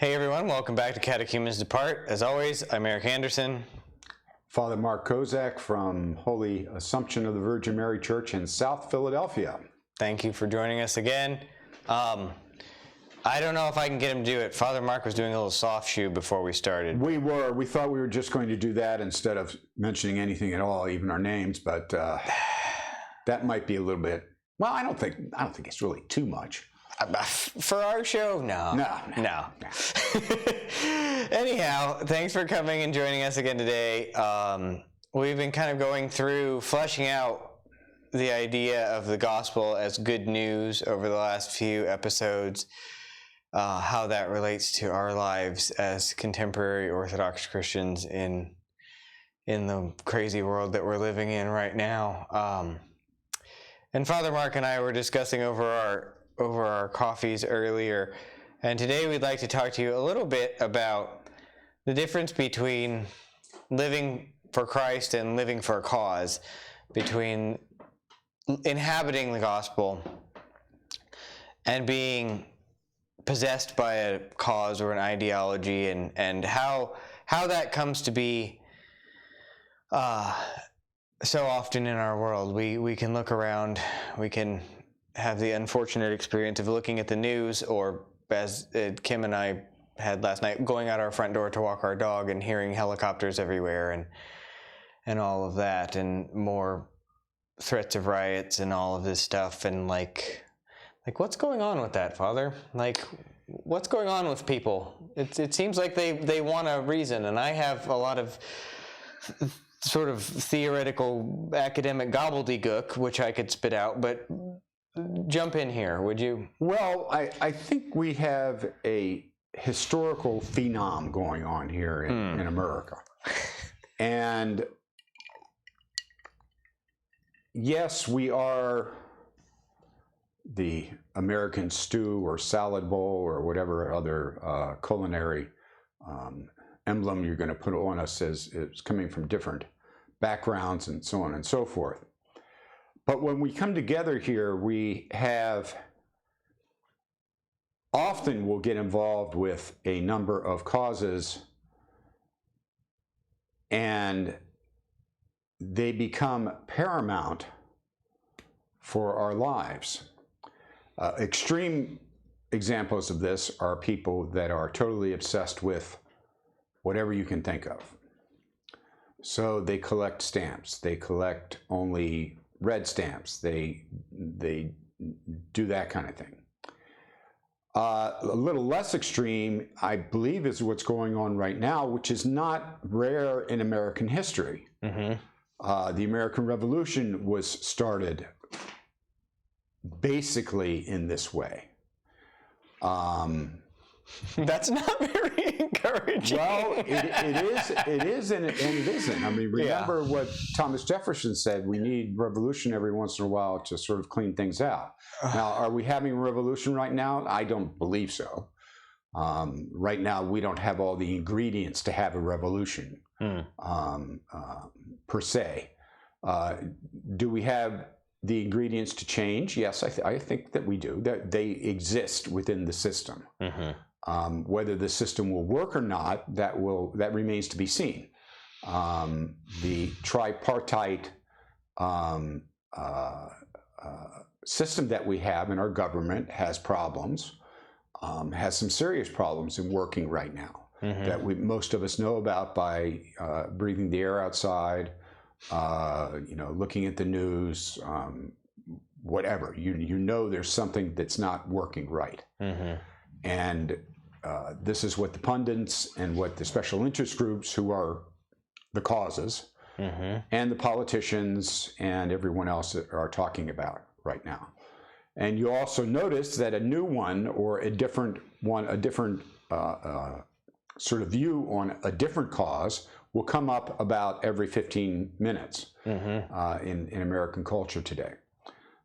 Hey everyone, welcome back to Catechumens Depart. As always, I'm Eric Anderson. Father Mark Kozak from Holy Assumption of the Virgin Mary Church in South Philadelphia. Thank you for joining us again. I don't know if I can get him to do it. Father Mark was doing a little soft shoe before we started. We thought we were just going to do that instead of mentioning anything at all, even our names, but that might be a little bit, well, I don't think it's really too much. For our show, no. Anyhow, thanks for coming and joining us again today. We've been kind of going through fleshing out the idea of the gospel as good news over the last few episodes, how that relates to our lives as contemporary Orthodox Christians in the crazy world that we're living in right now. And Father Mark and I were discussing over our coffees earlier, and today we'd like to talk to you a little bit about the difference between living for Christ and living for a cause, between inhabiting the gospel and being possessed by a cause or an ideology, and how that comes to be so often in our world. We can look around, we can have the unfortunate experience of looking at the news, or as Kim and I had last night, going out our front door to walk our dog and hearing helicopters everywhere and all of that, and more threats of riots and all of this stuff. And like what's going on with that, Father? Like, what's going on with people? It seems like they want a reason, and I have a lot of sort of theoretical academic gobbledygook which I could spit out, but jump in here, would you? Well, I think we have a historical phenom going on here in America. And yes, we are the American stew or salad bowl or whatever other culinary emblem you're going to put on us, as it's coming from different backgrounds and so on and so forth. But when we come together here, we have often will get involved with a number of causes, and they become paramount for our lives. Extreme examples of this are people that are totally obsessed with whatever you can think of. So they collect stamps. They collect only red stamps. They do that kind of thing. A little less extreme, I believe, is what's going on right now, which is not rare in American history. Mm-hmm. The American Revolution was started basically in this way. That's not very encouraging. Well, it is and it isn't. I mean, remember what Thomas Jefferson said: we need revolution every once in a while to sort of clean things out. Now, are we having a revolution right now? I don't believe so. Right now, we don't have all the ingredients to have a revolution per se. Do we have the ingredients to change? Yes, I think that we do. That they exist within the system. Mm-hmm. Whether the system will work or not, that remains to be seen. The tripartite system that we have in our government has problems, has some serious problems in working right now, mm-hmm. that most of us know about by breathing the air outside, looking at the news, whatever. You know there's something that's not working right. Mm-hmm. And this is what the pundits and what the special interest groups, who are the causes, mm-hmm. and the politicians and everyone else are talking about right now. And you also notice that a new one, or a different sort of view on a different cause will come up about every 15 minutes, mm-hmm. In American culture today.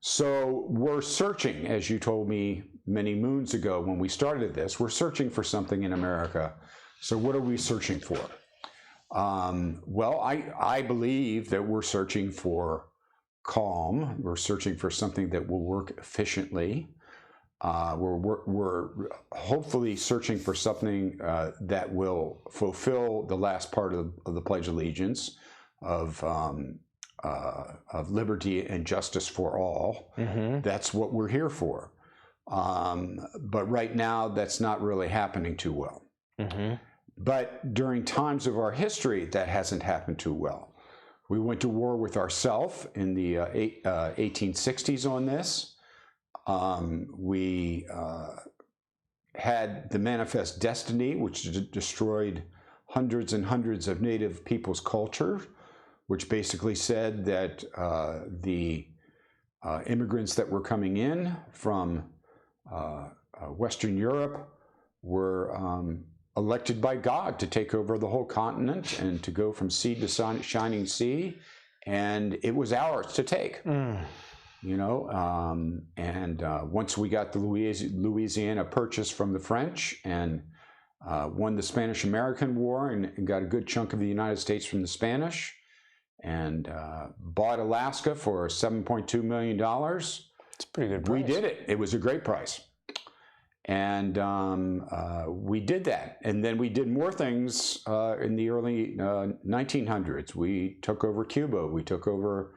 So we're searching, as you told me many moons ago when we started this, we're searching for something in America. So what are we searching for? Well, I believe that we're searching for calm. We're searching for something that will work efficiently. We're hopefully searching for something that will fulfill the last part of the Pledge of Allegiance of liberty and justice for all. Mm-hmm. That's what we're here for. But right now, that's not really happening too well. Mm-hmm. But during times of our history, that hasn't happened too well. We went to war with ourselves in the 1860s on this. We had the Manifest Destiny, which destroyed hundreds and hundreds of native people's culture, which basically said that the immigrants that were coming in from Western Europe were elected by God to take over the whole continent and to go from sea to shining sea, and it was ours to take. You know, and once we got the Louisiana Purchase from the French and won the Spanish-American War and got a good chunk of the United States from the Spanish, and bought Alaska for $7.2 million. It's a pretty good price. We did it. It was a great price. And we did that. And then we did more things in the early 1900s. We took over Cuba. We took over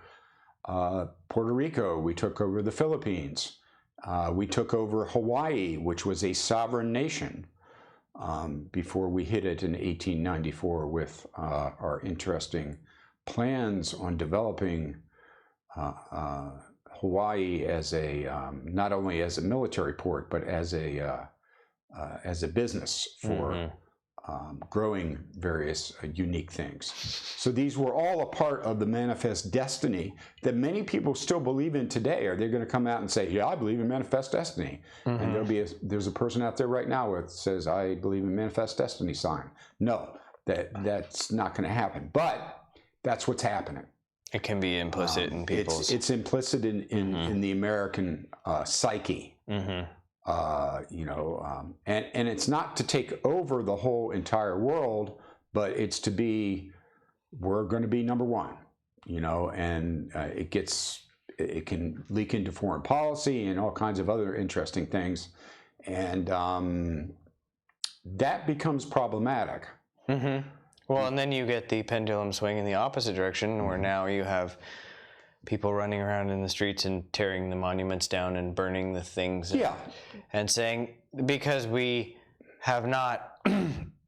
Puerto Rico. We took over the Philippines. We took over Hawaii, which was a sovereign nation, before we hit it in 1894 with our interesting plans on developing Hawaii as a not only as a military port, but as a business for growing various unique things. So these were all a part of the Manifest Destiny that many people still believe in today. Are they going to come out and say, "Yeah, I believe in Manifest Destiny"? And there's a person out there right now that says, "I believe in Manifest Destiny" sign. No, that's not going to happen. But that's what's happening. It can be implicit in people's. It's implicit in the American psyche. You know, and it's not to take over the whole entire world, but it's to be, we're going to be number one, you know, and it can leak into foreign policy and all kinds of other interesting things. And that becomes problematic. Well, and then you get the pendulum swing in the opposite direction, where now you have people running around in the streets and tearing the monuments down and burning the things. And saying, because we have not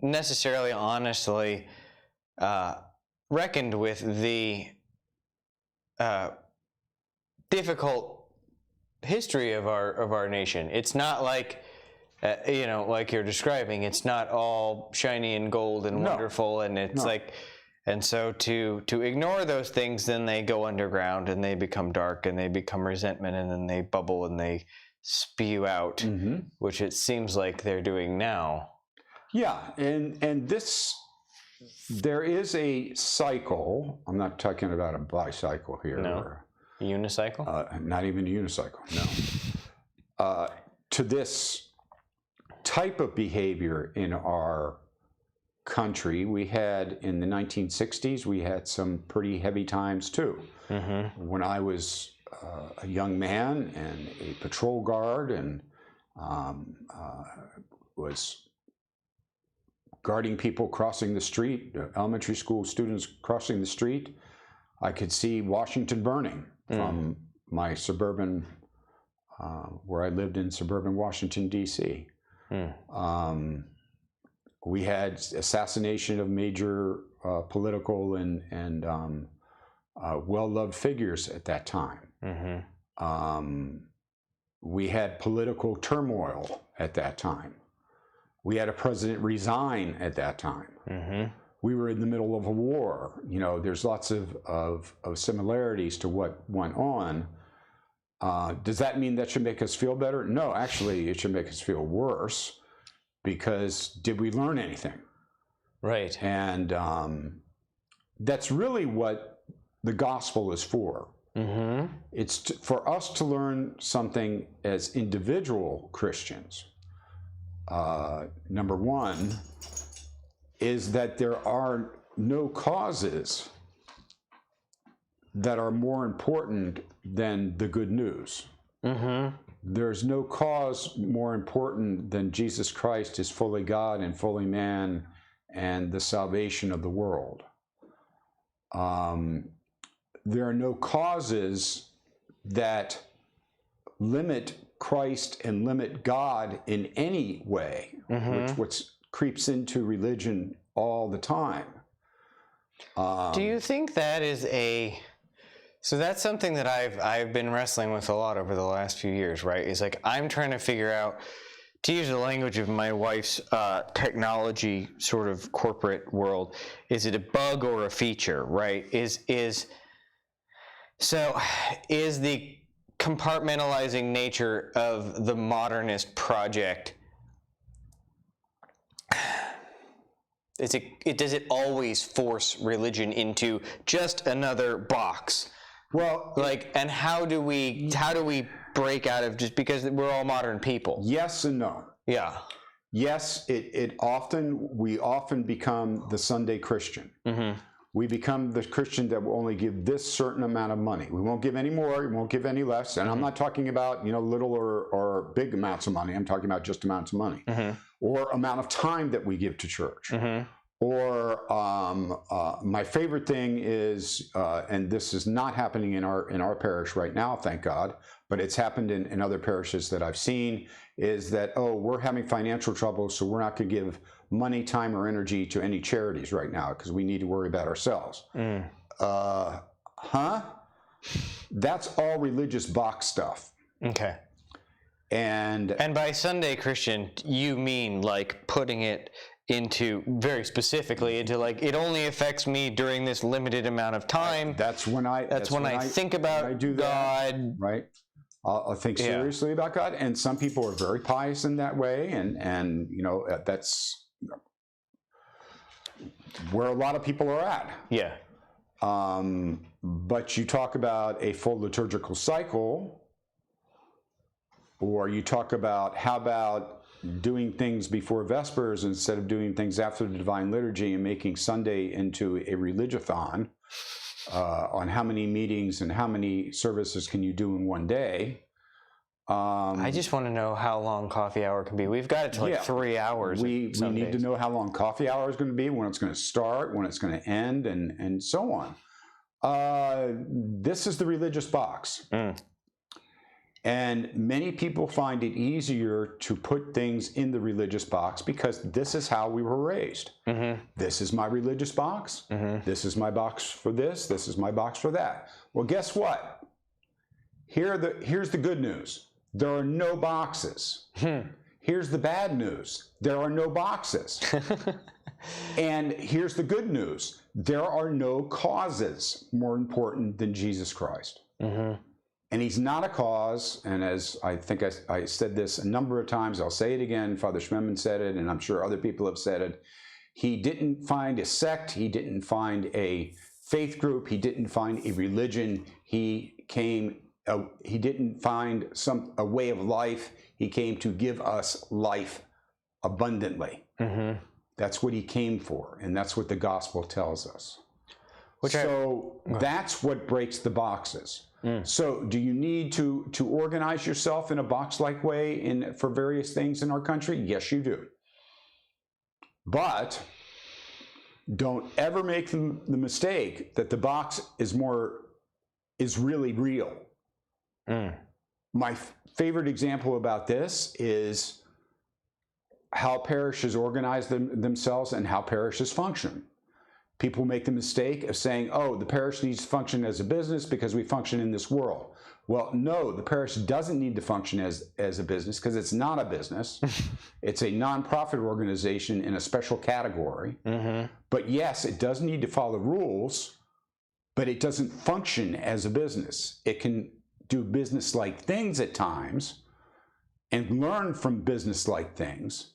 necessarily honestly reckoned with the difficult history of our nation. It's not like, you know, like you're describing, it's not all shiny and gold and wonderful, and it's like, and so to ignore those things, then they go underground and they become dark and they become resentment, and then they bubble and they spew out, which it seems like they're doing now. Yeah, and this, there is a cycle. I'm not talking about a bicycle here. No. Or, unicycle? Not even a unicycle, no. To this type of behavior in our country, we had in the 1960s, we had some pretty heavy times too. When I was a young man and a patrol guard and was guarding people crossing the street, elementary school students crossing the street, I could see Washington burning from my suburban, where I lived in suburban Washington, D.C. We had assassination of major political and well-loved figures at that time. We had political turmoil at that time. We had a president resign at that time. We were in the middle of a war. You know, there's lots of similarities to what went on. Does that mean that should make us feel better? No, actually, it should make us feel worse, because did we learn anything? Right. And that's really what the gospel is for. It's for us to learn something as individual Christians. Number one is that there are no causes that are more important than the good news. there's no cause more important than Jesus Christ is fully God and fully man and the salvation of the world. There are no causes that limit Christ and limit God in any way, which creeps into religion all the time. Do you think that is so that's something that I've been wrestling with a lot over the last few years, right? Is like I'm trying to figure out, to use the language of my wife's technology sort of corporate world, is it a bug or a feature, right? Is the compartmentalizing nature of the modernist project, does it always force religion into just another box? Well, and how do we break out of, just because we're all modern people? Yes and no. Yeah. Yes, we often become the Sunday Christian. We become the Christian that will only give this certain amount of money. We won't give any more, we won't give any less. And I'm not talking about, little or big amounts of money. I'm talking about just amounts of money. Or amount of time that we give to church. Or my favorite thing is, and this is not happening in our parish right now, thank God, but it's happened in other parishes that I've seen, is that, we're having financial trouble, so we're not going to give money, time, or energy to any charities right now because we need to worry about ourselves. That's all religious box stuff. Okay. And by Sunday Christian, you mean like putting it into, very specifically, into like, it only affects me during this limited amount of time. That's when I think about God. Right. I'll think seriously about God. And some people are very pious in that way. And that's where a lot of people are at. Yeah. But you talk about a full liturgical cycle, or you talk about, how about doing things before Vespers instead of doing things after the Divine Liturgy, and making Sunday into a religiothon on how many meetings and how many services can you do in one day. I just want to know how long coffee hour can be. We've got it to 3 hours. We need to know how long coffee hour is going to be, when it's going to start, when it's going to end, and so on. This is the religious box. And many people find it easier to put things in the religious box because this is how we were raised. This is my religious box. This is my box for this. This is my box for that. Well, guess what? Here's the good news. There are no boxes. Here's the bad news. There are no boxes. And here's the good news. There are no causes more important than Jesus Christ. And he's not a cause, and as I think I said this a number of times, I'll say it again, Father Schmemann said it, and I'm sure other people have said it. He didn't find a sect, he didn't find a faith group, he didn't find a religion, he didn't find a way of life, he came to give us life abundantly. That's what he came for, and that's what the gospel tells us. That's what breaks the boxes. So do you need to organize yourself in a box-like way for various things in our country? Yes, you do. But don't ever make the mistake that the box is really real. My favorite example about this is how parishes organize themselves and how parishes function. People make the mistake of saying, the parish needs to function as a business because we function in this world. Well, no, the parish doesn't need to function as a business because it's not a business. It's a nonprofit organization in a special category. But yes, it does need to follow rules, but it doesn't function as a business. It can do business-like things at times and learn from business-like things,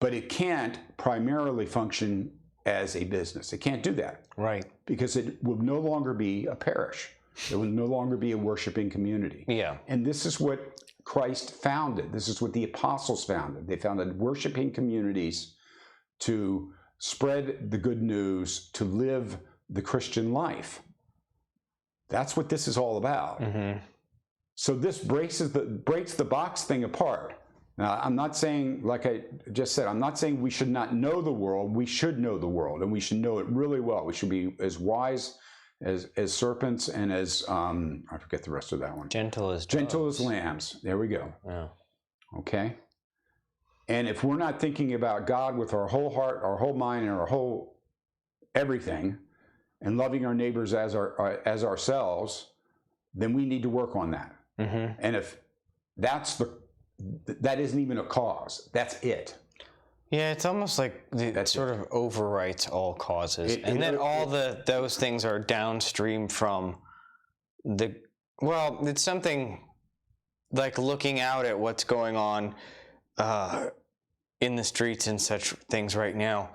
but it can't primarily function as a business. It can't do that. Right. Because it will no longer be a parish. It will no longer be a worshiping community. Yeah. And this is what Christ founded. This is what the apostles founded. They founded worshiping communities to spread the good news, to live the Christian life. That's what this is all about. So this breaks the box thing apart. Now, I'm not saying, like I just said, I'm not saying we should not know the world. We should know the world, and we should know it really well. We should be as wise as serpents and as, I forget the rest of that one. Gentle as doves. Gentle as lambs. There we go. Yeah. Okay? And if we're not thinking about God with our whole heart, our whole mind, and our whole everything, and loving our neighbors as ourselves, then we need to work on that. Mm-hmm. And if that isn't even a cause, that's it. Yeah, it's almost like that sort of overwrites all causes, and then those things are downstream from it's something like looking out at what's going on in the streets and such things right now.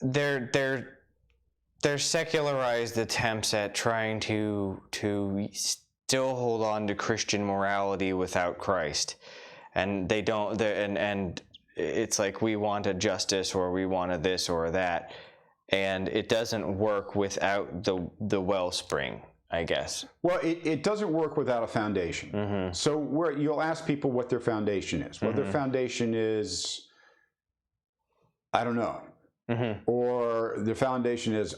They're secularized attempts at trying to still hold on to Christian morality without Christ, and they don't. And it's like we want a justice or we want a this or that, and it doesn't work without the wellspring, I guess. Well, it doesn't work without a foundation. Mm-hmm. So you'll ask people what their foundation is. Well, their foundation is, I don't know. Mm-hmm. Or the foundation is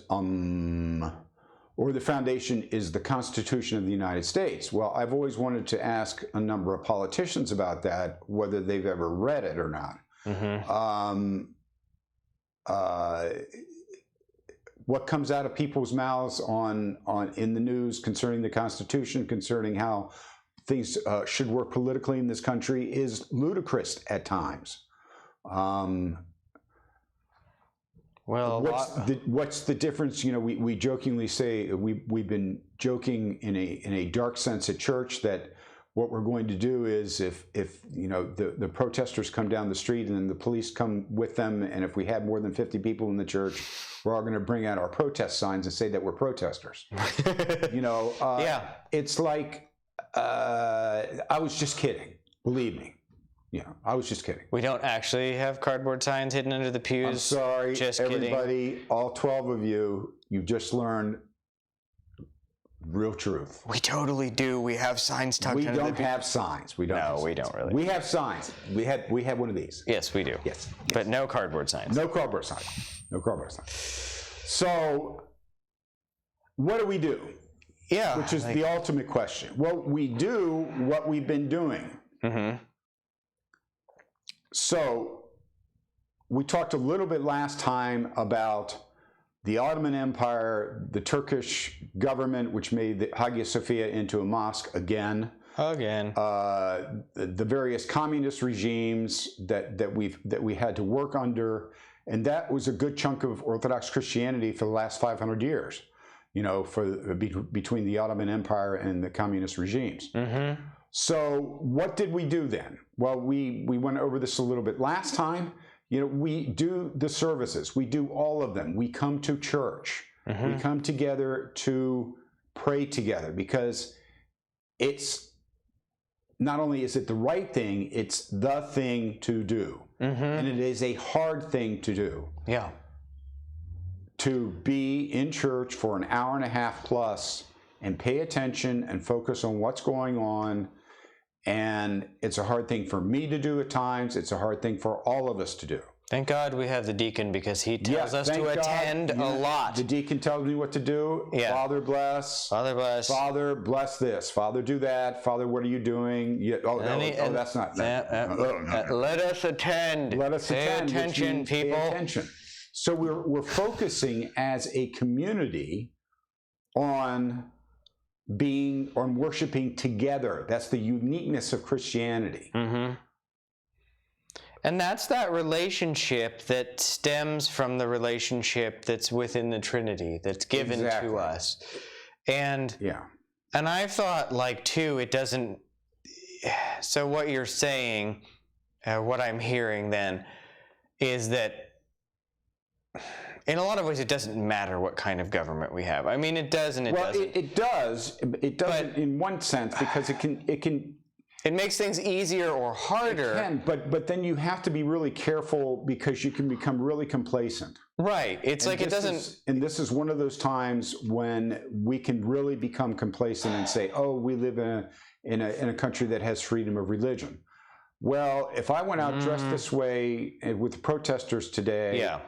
or the foundation is the Constitution of the United States. Well, I've always wanted to ask a number of politicians about that, whether they've ever read it or not. Mm-hmm. What comes out of people's mouths in the news concerning the Constitution, concerning how things should work politically in this country, is ludicrous at times. Well, what's the difference? You know, we jokingly say we've been joking in a dark sense at church that what we're going to do is if you know the protesters come down the street and then the police come with them, and if we have more than 50 people in the church, we're all going to bring out our protest signs and say that we're protesters. You know, yeah. It's like I was just kidding. Believe me. Yeah, I was just kidding. We don't actually have cardboard signs hidden under the pews. I'm sorry, just everybody, kidding. All 12 of you, you've just learned real truth. We totally do. We have signs tucked under the pews. We don't have signs. We don't. No, we don't really. We have signs. We have one of these. Yes, we do. Yes. But no cardboard signs. No cardboard signs. No cardboard signs. So, what do we do? Yeah. Which is the ultimate question. Well, we do what we've been doing. Mm-hmm. So, we talked a little bit last time about the Ottoman Empire, the Turkish government, which made the Hagia Sophia into a mosque again. The various communist regimes that we had to work under, and that was a good chunk of Orthodox Christianity for the last 500 years. You know, between the Ottoman Empire and the communist regimes. Mm-hmm. So what did we do then? Well, we went over this a little bit last time. You know, we do the services. We do all of them. We come to church. Mm-hmm. We come together to pray together because it's not only is it the right thing, it's the thing to do. Mm-hmm. And it is a hard thing to do. Yeah. To be in church for an hour and a half plus and pay attention and focus on what's going on. And it's a hard thing for me to do at times. It's a hard thing for all of us to do. Thank God we have the deacon because he tells us to attend a lot. The deacon tells me what to do. Yeah. Father bless. Father bless. Father bless this. Father do that. Father, what are you doing? That's not. Let us attend. Let us attend. Pay attention, people. Pay attention. So we're focusing as a community on worshiping together. That's the uniqueness of Christianity. Mm-hmm. And that's that relationship that stems from the relationship that's within the Trinity, that's given to us. And I thought, like, too, it doesn't. So what you're saying, what I'm hearing then, is that in a lot of ways, it doesn't matter what kind of government we have. I mean, it does and it doesn't. It does. It doesn't in one sense because it can It makes things easier or harder. It can, but then you have to be really careful because you can become really complacent. Right. It's like it doesn't. And this is one of those times when we can really become complacent and say, "Oh, we live in a country that has freedom of religion." Well, if I went out dressed this way with protesters today, Yeah.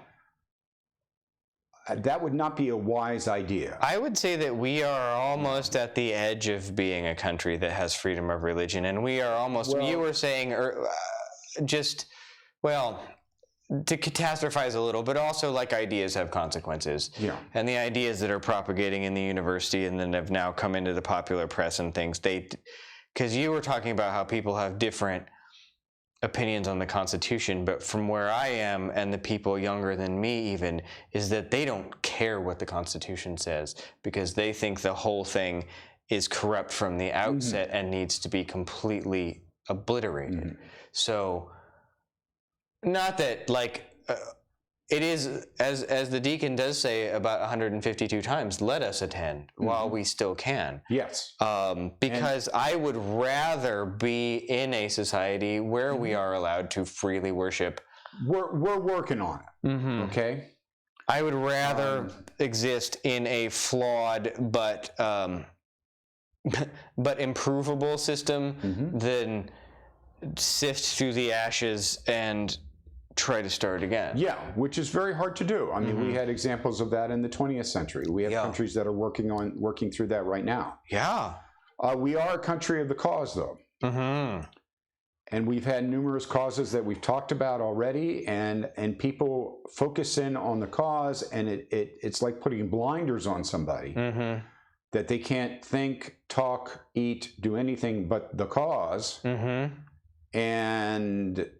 That would not be a wise idea. I would say that we are almost at the edge of being a country that has freedom of religion, and we are almost. You were saying, to catastrophize a little, but also like ideas have consequences. Yeah. And the ideas that are propagating in the university and then have now come into the popular press and things, because you were talking about how people have different opinions on the Constitution, but from where I am and the people younger than me even, is that they don't care what the Constitution says because they think the whole thing is corrupt from the outset and needs to be completely obliterated. So, not that it is, as the deacon does say about 152 times, let us attend while we still can. Yes. Because I would rather be in a society where we are allowed to freely worship. We're working on it. Okay. I would rather exist in a flawed but improvable system than sift through the ashes and try to start again. Yeah, which is very hard to do. I mean, we had examples of that in the 20th century. We have countries that are working through that right now. Yeah. We are a country of the cause, though. And we've had numerous causes that we've talked about already, and people focus in on the cause, and it's like putting blinders on somebody that they can't think, talk, eat, do anything but the cause. And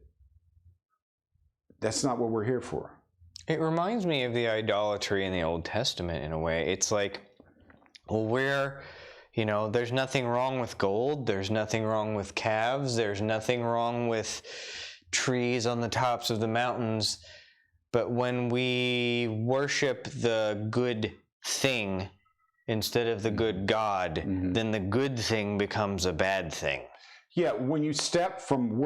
that's not what we're here for. It reminds me of the idolatry in the Old Testament in a way. It's like, well, there's nothing wrong with gold. There's nothing wrong with calves. There's nothing wrong with trees on the tops of the mountains. But when we worship the good thing instead of the good God, then the good thing becomes a bad thing. Yeah, when you step from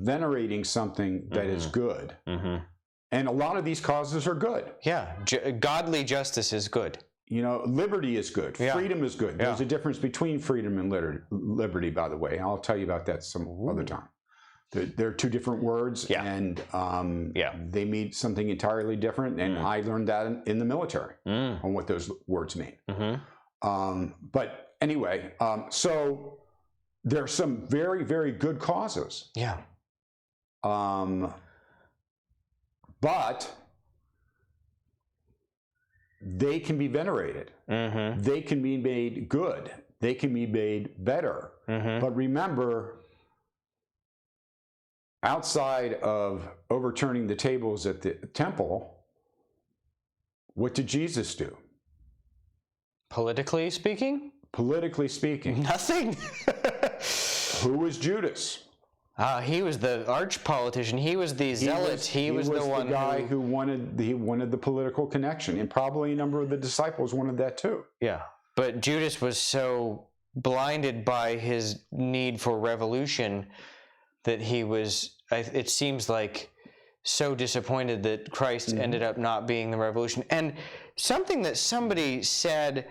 venerating something that is good, and a lot of these causes are good. Yeah, godly justice is good. Liberty is good. Freedom is good. There's a difference between freedom and liberty, by the way. I'll tell you about that some other time. They're two different words, and they mean something entirely different. And I learned that in the military on what those words mean. But anyway, so there are some very, very good causes. Yeah. But they can be venerated. They can be made good. They can be made better. But remember, outside of overturning the tables at the temple, what did Jesus do? Politically speaking? Politically speaking. Nothing. Who was Judas? He was the arch politician. He was the zealot. He was the one guy who wanted the political connection, and probably a number of the disciples wanted that too. Yeah, but Judas was so blinded by his need for revolution that he was. It seems like so disappointed that Christ ended up not being the revolution. And something that somebody said.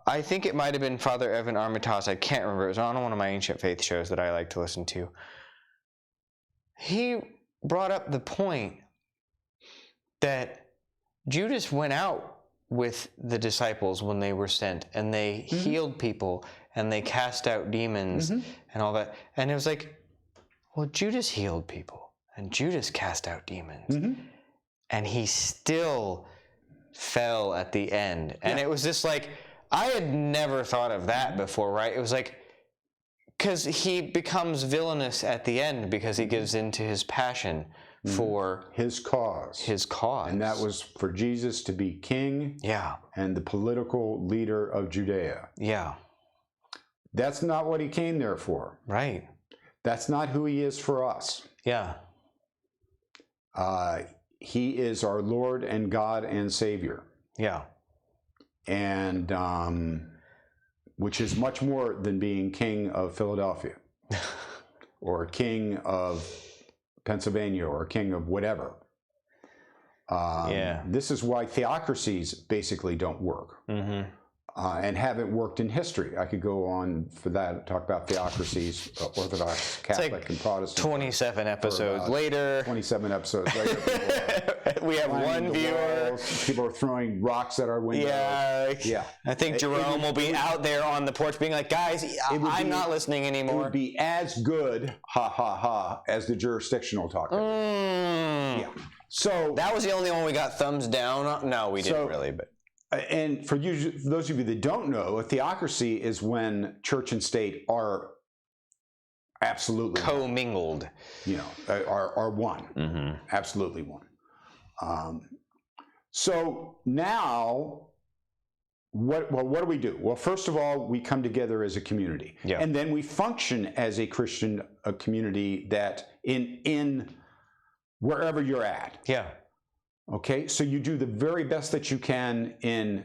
I think it might have been Father Evan Armitage. I can't remember. It was on one of my Ancient Faith shows that I like to listen to. He brought up the point that Judas went out with the disciples when they were sent, and they healed people, and they cast out demons, and all that. And it was like, well, Judas healed people, and Judas cast out demons, and he still fell at the end. And it was just like, I had never thought of that before, right? It was like, because he becomes villainous at the end because he gives in to his passion for his cause. And that was for Jesus to be king and the political leader of Judea. Yeah. That's not what he came there for. Right. That's not who he is for us. Yeah. He is our Lord and God and Savior. Yeah. And which is much more than being king of Philadelphia or king of Pennsylvania or king of whatever. This is why theocracies basically don't work. And haven't worked in history. I could go on for that, talk about theocracies, Orthodox, Catholic, and Protestant. 27 episodes later. 27 episodes later. We have one viewer. Walls, people are throwing rocks at our windows. Yeah. I think Jerome will be out there on the porch being like, guys, I'm not listening anymore. It would be as good, ha ha ha, as the jurisdictional talk. Yeah. So that was the only one we got thumbs down on. No, we didn't really, but. And for those of you that don't know, a theocracy is when church and state are absolutely commingled. Are one. Absolutely one. So now, what do we do? Well, first of all, we come together as a community, and then we function as a Christian community that in wherever you're at. Yeah. Okay, so you do the very best that you can in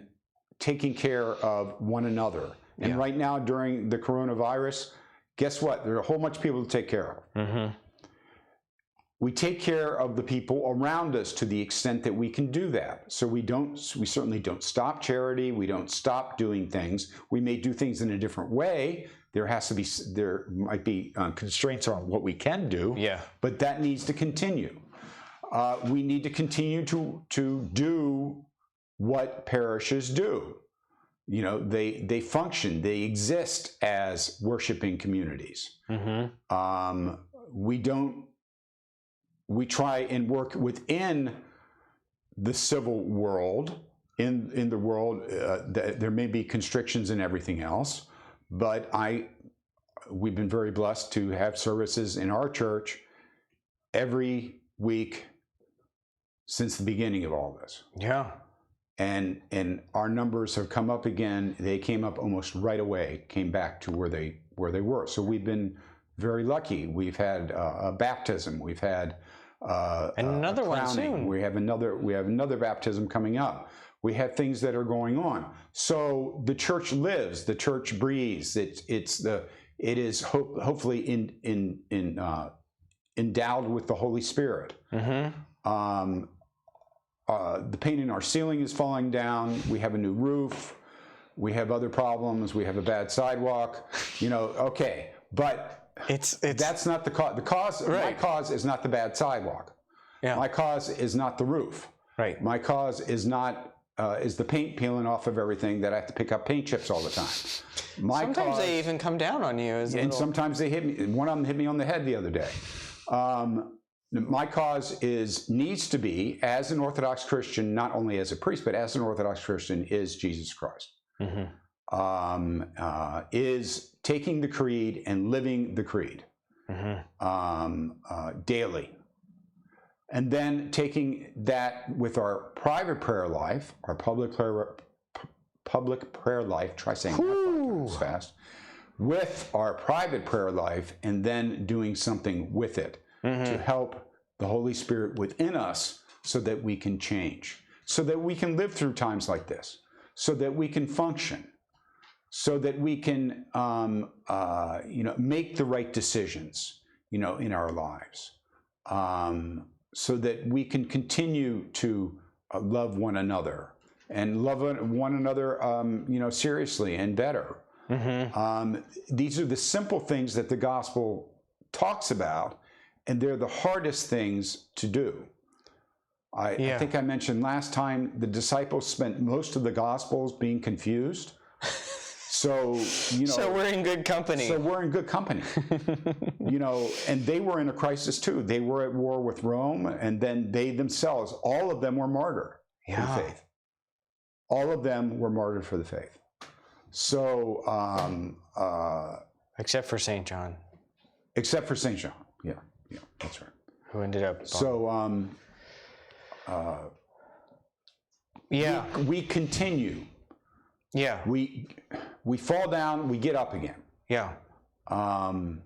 taking care of one another. And right now, during the coronavirus, guess what? There are a whole bunch of people to take care of. We take care of the people around us to the extent that we can do that. So we certainly don't stop charity. We don't stop doing things. We may do things in a different way. There might be constraints on what we can do. But that needs to continue. We need to continue to do what parishes do. They function, they exist as worshiping communities. We try and work within the civil world. In the world, there may be constrictions and everything else, but we've been very blessed to have services in our church every week since the beginning of all this. And our numbers have come up again. They came up almost right away, came back to where they were. So we've been very lucky. We've had a baptism. We've had another one soon. We have another baptism coming up. We have things that are going on. So the church lives. The church breathes. It is hopefully endowed with the Holy Spirit. The paint in our ceiling is falling down. We have a new roof. We have other problems. We have a bad sidewalk. Okay, but that's not the cause. The cause, my cause, is not the bad sidewalk. My cause is not the roof. My cause is not is the paint peeling off of everything that I have to pick up paint chips all the time. Sometimes they even come down on you. Sometimes they hit me. One of them hit me on the head the other day. My cause needs to be, as an Orthodox Christian, not only as a priest, but as an Orthodox Christian, is Jesus Christ. Is taking the creed and living the creed daily. And then taking that with our private prayer life, our public prayer life, try saying that fast, with our private prayer life, and then doing something with it to help the Holy Spirit within us so that we can change, so that we can live through times like this, so that we can function, so that we can make the right decisions, in our lives, so that we can continue to love one another and love one another, seriously and better. These are the simple things that the gospel talks about, and they're the hardest things to do. I think I mentioned last time the disciples spent most of the Gospels being confused. So we're in good company. And they were in a crisis too. They were at war with Rome, and then they themselves, all of them were martyred for the faith. All of them were martyred for the faith. So, except for St. John. Except for St. John, yeah, that's right. Who ended up? So, we continue. Yeah. We fall down, we get up again. Yeah. Well,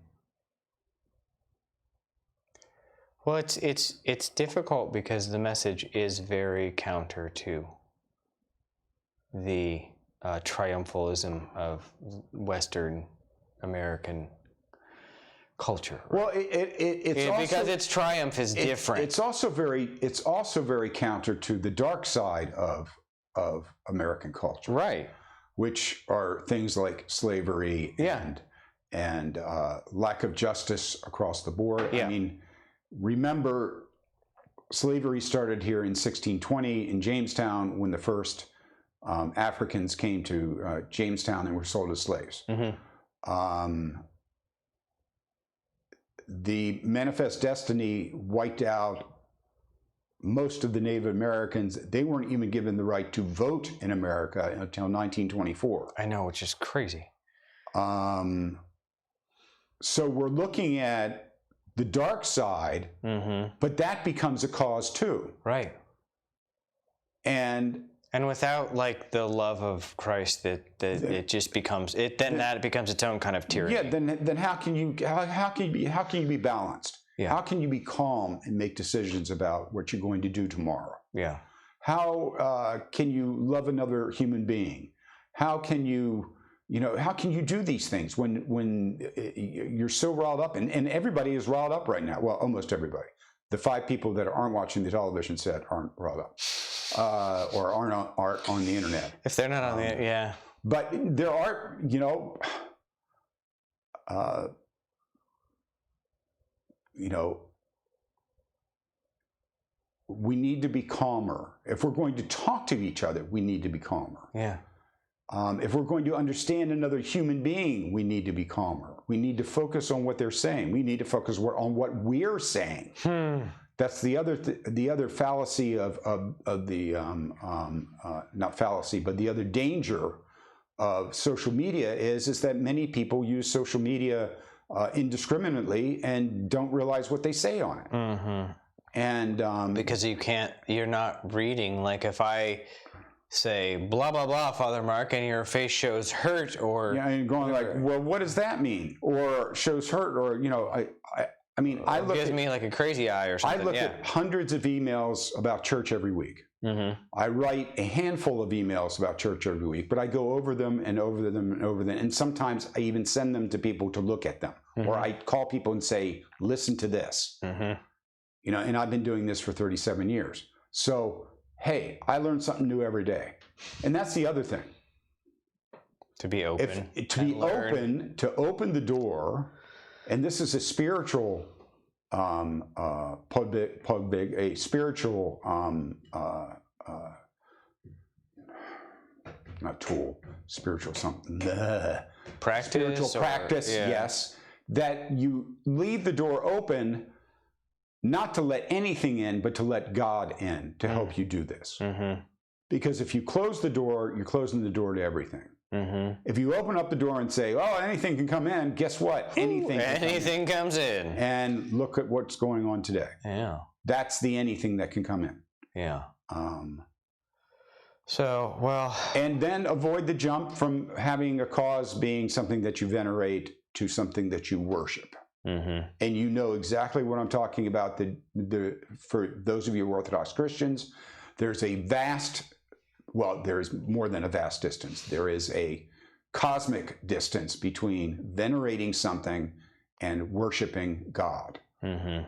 it's difficult because the message is very counter to the triumphalism of Western American culture. Right? Well, it's also, because its triumph is different. It's also very counter to the dark side of American culture, right? Which are things like slavery and lack of justice across the board. Yeah. I mean, remember, slavery started here in 1620 in Jamestown when the first Africans came to Jamestown and were sold as slaves. Mm-hmm. The Manifest Destiny wiped out most of the Native Americans. They weren't even given the right to vote in America until 1924. I know, which is crazy. So we're looking at the dark side, mm-hmm. but that becomes a cause too. Right. And without like the love of Christ, that it just becomes it. That it becomes its own kind of tyranny. Yeah. Then how can you be balanced? Yeah. How can you be calm and make decisions about what you're going to do tomorrow? Yeah. How can you love another human being? How can you do these things when you're so riled up? And everybody is riled up right now. Well, almost everybody. The 5 people that aren't watching the television set aren't riled up. Or aren't on the internet. If they're not on the yeah. But there are, we need to be calmer. If we're going to talk to each other, we need to be calmer. Yeah. If we're going to understand another human being, we need to be calmer. We need to focus on what they're saying. We need to focus on what we're saying. That's the other fallacy of the not fallacy, but the other danger of social media is that many people use social media indiscriminately and don't realize what they say on it. Mm-hmm. And because you're not reading. Like if I say blah blah blah, Father Mark, and your face shows hurt, or and going like, well, what does that mean? Or shows hurt, or I look gives me like a crazy eye or something. I look at hundreds of emails about church every week. Mm-hmm. I write a handful of emails about church every week, but I go over them and over them and over them. And sometimes I even send them to people to look at them. Mm-hmm. Or I call people and say, listen to this. Mm-hmm. And I've been doing this for 37 years. So, hey, I learn something new every day. And that's the other thing. To be open. To open the door. And this is a spiritual a spiritual not tool, spiritual something. Practice. Spiritual practice, yes. That you leave the door open, not to let anything in, but to let God in to help you do this. Mm-hmm. Because if you close the door, you're closing the door to everything. Mm-hmm. If you open up the door and say, "Oh, anything can come in," guess what? Anything comes in. And look at what's going on today. Yeah, that's the anything that can come in. Yeah. And then avoid the jump from having a cause being something that you venerate to something that you worship. Mm-hmm. And you know exactly what I'm talking about. For those of you who are Orthodox Christians, there's a vast. Well, there is more than a vast distance. There is a cosmic distance between venerating something and worshiping God. Mm-hmm.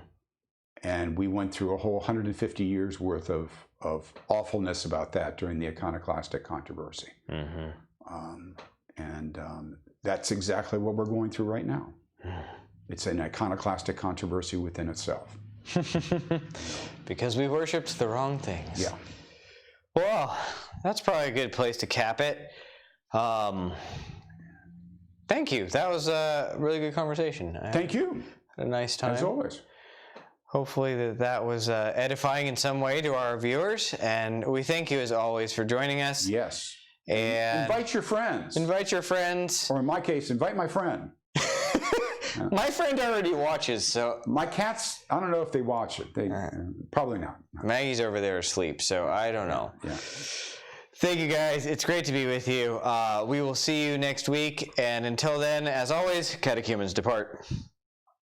And we went through a whole 150 years worth of awfulness about that during the iconoclastic controversy. Mm-hmm. That's exactly what we're going through right now. It's an iconoclastic controversy within itself. Because we worshipped the wrong things. Yeah. Well, that's probably a good place to cap it. Thank you. That was a really good conversation. Thank you. Had a nice time. As always. Hopefully that was edifying in some way to our viewers. And we thank you, as always, for joining us. Yes. And invite your friends. Invite your friends. Or in my case, invite my friend. My friend already watches, so... My cats, I don't know if they watch it. They probably not. Maggie's over there asleep, so I don't know. Yeah. Thank you, guys. It's great to be with you. We will see you next week. And until then, as always, catechumens depart.